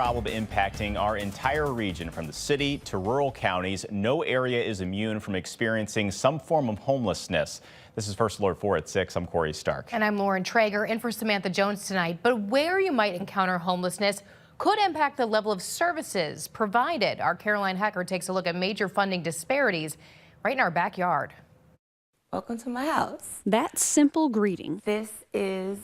Problem impacting our entire region, from the city to rural counties. No area is immune from experiencing some form of homelessness. This is First Alert 4 at 6. I'm Corey Stark. And I'm Lauren Traeger, in for Samantha Jones tonight. But where you might encounter homelessness could impact the level of services provided. Our Caroline Hecker takes a look at major funding disparities right in our backyard. Welcome to my house. That simple greeting. This is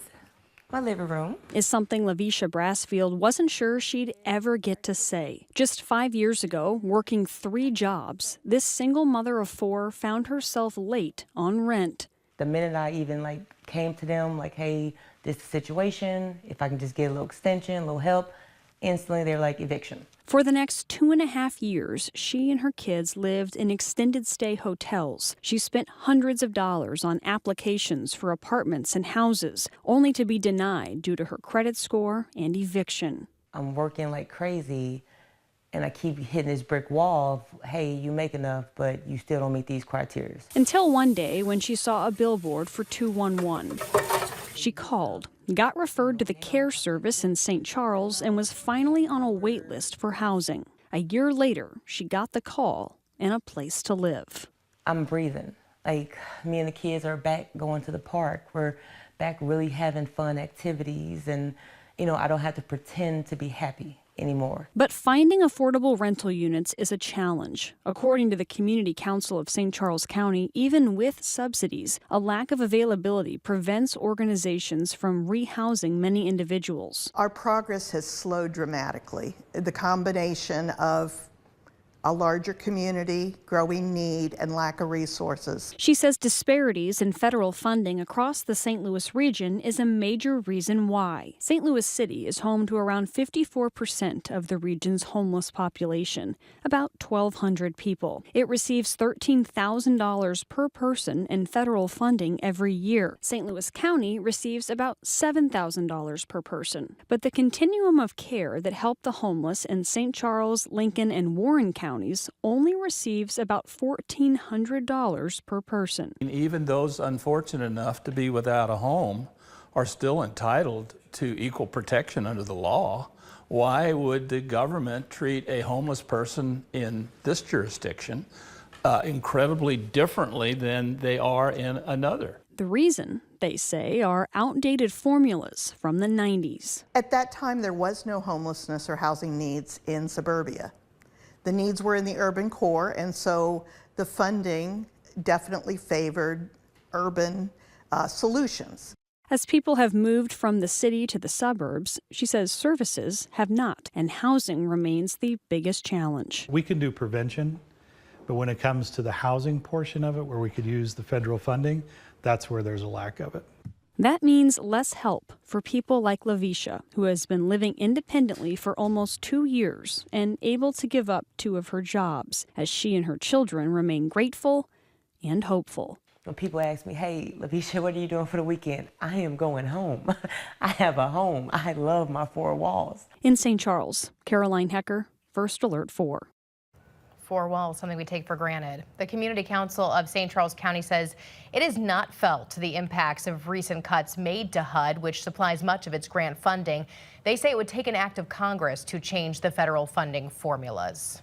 my living room. Is something Lavesha Brasfield wasn't sure she'd ever get to say. Just 5 years ago, working 3 jobs, this single mother of 4 found herself late on rent. The minute I even came to them hey, this is the situation, if I can just get a little extension, a little help, instantly they're like, eviction. For the next 2.5 years, she and her kids lived in extended stay hotels. She spent hundreds of dollars on applications for apartments and houses, only to be denied due to her credit score and eviction. I'm working like crazy, and I keep hitting this brick wall of, hey, you make enough, but you still don't meet these criteria. Until one day when she saw a billboard for 211. She called, got referred to the care service in St. Charles, and was finally on a wait list for housing. A year later, she got the call and a place to live. I'm breathing. Me and the kids are back going to the park. We're back really having fun activities, and I don't have to pretend to be happy anymore. But finding affordable rental units is a challenge. According to the Community Council of St. Charles County, even with subsidies, a lack of availability prevents organizations from rehousing many individuals. Our progress has slowed dramatically. The combination of a larger community, growing need, and lack of resources. She says disparities in federal funding across the St. Louis region is a major reason why. St. Louis City is home to around 54% of the region's homeless population, about 1,200 people. It receives $13,000 per person in federal funding every year. St. Louis County receives about $7,000 per person. But the continuum of care that helped the homeless in St. Charles, Lincoln, and Warren counties only receives about $1,400 per person. Even those unfortunate enough to be without a home are still entitled to equal protection under the law. Why would the government treat a homeless person in this jurisdiction incredibly differently than they are in another? The reason, they say, are outdated formulas from the 90s. At that time, there was no homelessness or housing needs in suburbia. The needs were in the urban core, and so the funding definitely favored urban solutions. As people have moved from the city to the suburbs, she says services have not, and housing remains the biggest challenge. We can do prevention, but when it comes to the housing portion of it, where we could use the federal funding, that's where there's a lack of it. That means less help for people like Lavesha, who has been living independently for almost 2 years and able to give up 2 of her jobs, as she and her children remain grateful and hopeful. When people ask me, hey, Lavesha, what are you doing for the weekend? I am going home. I have a home. I love my 4 walls. In St. Charles, Caroline Hecker, First Alert 4. 4 walls, something we take for granted. The Community Council of St. Charles County says it has not felt the impacts of recent cuts made to HUD, which supplies much of its grant funding. They say it would take an act of Congress to change the federal funding formulas.